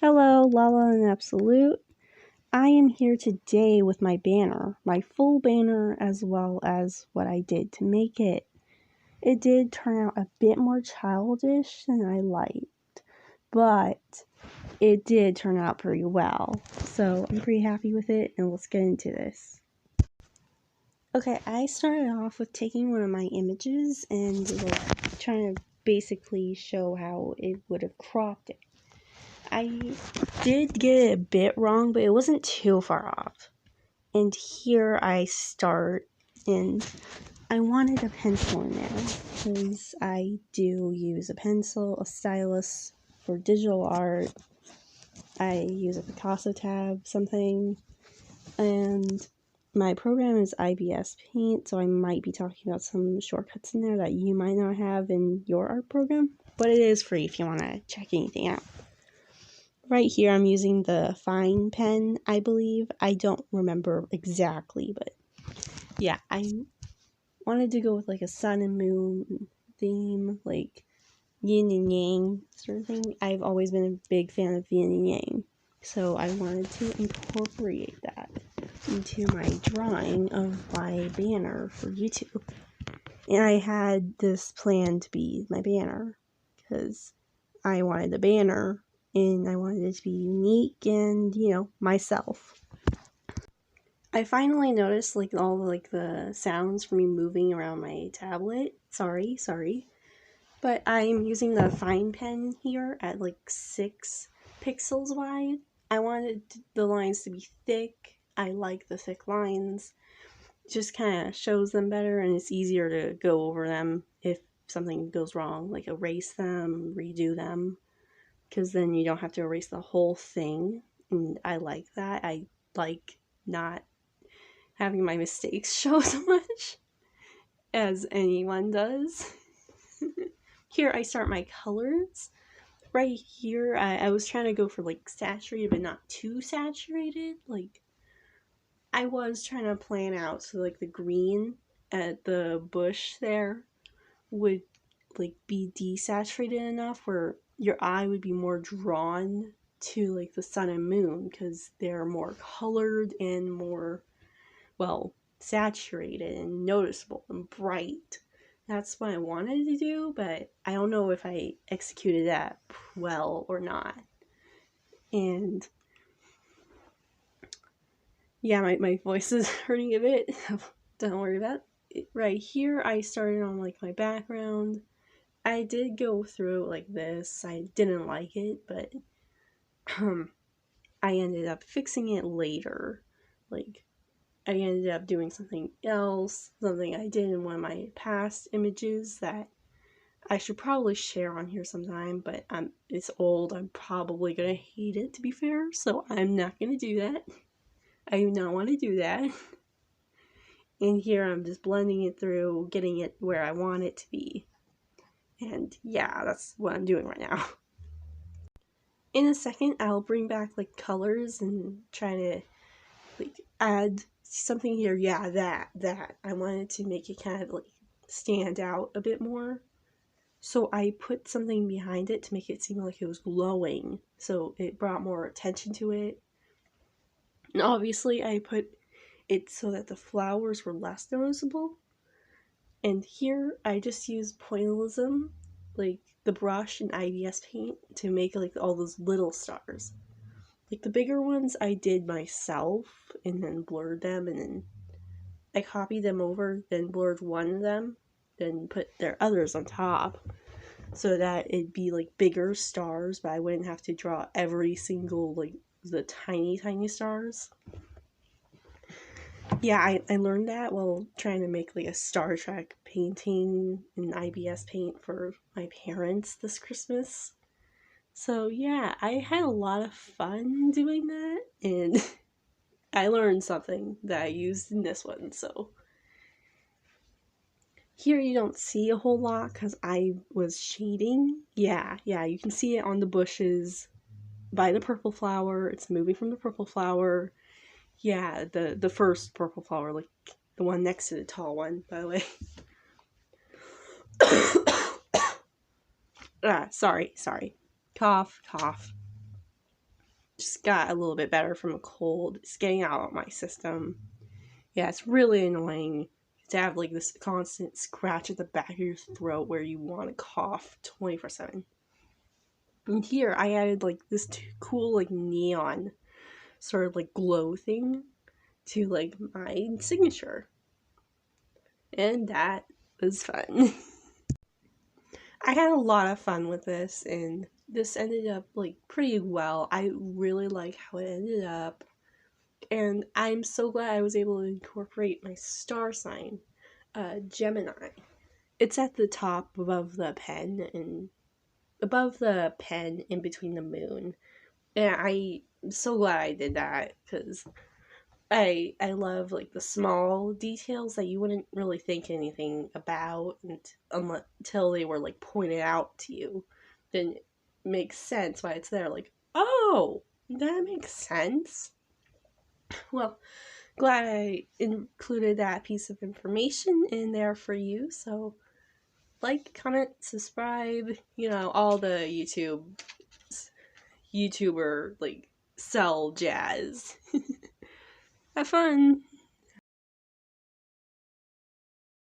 Hello, Lala and Absolute. I am here today with my banner, my full banner, as well as what I did to make it. It did turn out a bit more childish than I liked, but it did turn out pretty well. So I'm pretty happy with it, and let's get into this. Okay, I started off with taking one of my images and trying to basically show how it would have cropped it. I did get it a bit wrong, but it wasn't too far off. And here I start, and I wanted a pencil in there, because I do use a pencil, a stylus for digital art. I use a Picasso tab, something, and my program is IBS Paint, so I might be talking about some shortcuts in there that you might not have in your art program, but it is free if you want to check anything out. Right here, I'm using the fine pen, I believe. I don't remember exactly, but yeah, I wanted to go with like a sun and moon theme, like yin and yang sort of thing. I've always been a big fan of yin and yang, so I wanted to incorporate that into my drawing of my banner for YouTube. And I had this plan to be my banner, because I wanted a banner and I wanted it to be unique and, myself. I finally noticed all the sounds from me moving around my tablet. Sorry. But I'm using the fine pen here at 6 pixels wide. I wanted the lines to be thick. I like the thick lines. It just kind of shows them better, and it's easier to go over them if something goes wrong, like erase them, redo them, because then you don't have to erase the whole thing, and I like that. I like not having my mistakes show so much, as anyone does. Here I start my colors. Right here, I was trying to go for saturated, but not too saturated. I was trying to plan out so the green at the bush there would be desaturated enough where your eye would be more drawn to the sun and moon, because they're more colored and more, saturated and noticeable and bright. That's what I wanted to do, but I don't know if I executed that well or not. And yeah, my voice is hurting a bit. Don't worry about it. Right here, I started on my background. I did go through this. I didn't like it, but I ended up fixing it later. I ended up doing something else, something I did in one of my past images that I should probably share on here sometime, but it's old. I'm probably gonna hate it, to be fair, so I'm not gonna do that. I do not want to do that. And here I'm just blending it through, getting it where I want it to be. And yeah, that's what I'm doing right now. In a second, I'll bring back colors and try to add something here. Yeah, that. I wanted to make it kind of stand out a bit more. So I put something behind it to make it seem like it was glowing. So it brought more attention to it. And obviously I put it so that the flowers were less noticeable. And here I just used pointillism, the brush and IBS paint, to make all those little stars. The bigger ones I did myself and then blurred them, and then I copied them over, then blurred one of them, then put their others on top, so that it'd be bigger stars, but I wouldn't have to draw every single the tiny stars. Yeah, I learned that while trying to make a Star Trek painting in IBS paint for my parents this Christmas. So yeah, I had a lot of fun doing that, and I learned something that I used in this one. So here you don't see a whole lot because I was shading. Yeah, you can see it on the bushes by the purple flower. It's moving from the purple flower. Yeah, the first purple flower, the one next to the tall one, by the way. Sorry. Cough. just got a little bit better from a cold. It's getting out of my system. Yeah, it's really annoying to have like this constant scratch at the back of your throat where you want to cough 24/7. And here I added like this cool like neon sort of like glow thing to like my signature. And that was fun. I had a lot of fun with this, and this ended up like pretty well. I really like how it ended up, and I'm so glad I was able to incorporate my star sign, Gemini. It's at the top above the pen and in between the moon, and I'm so glad I did that because I love like the small details that you wouldn't really think anything about until they were like pointed out to you. Then it makes sense why it's there. Like, oh, that makes sense. Well, glad I included that piece of information in there for you. So, like, comment, subscribe. All the YouTuber like sell jazz. Have fun.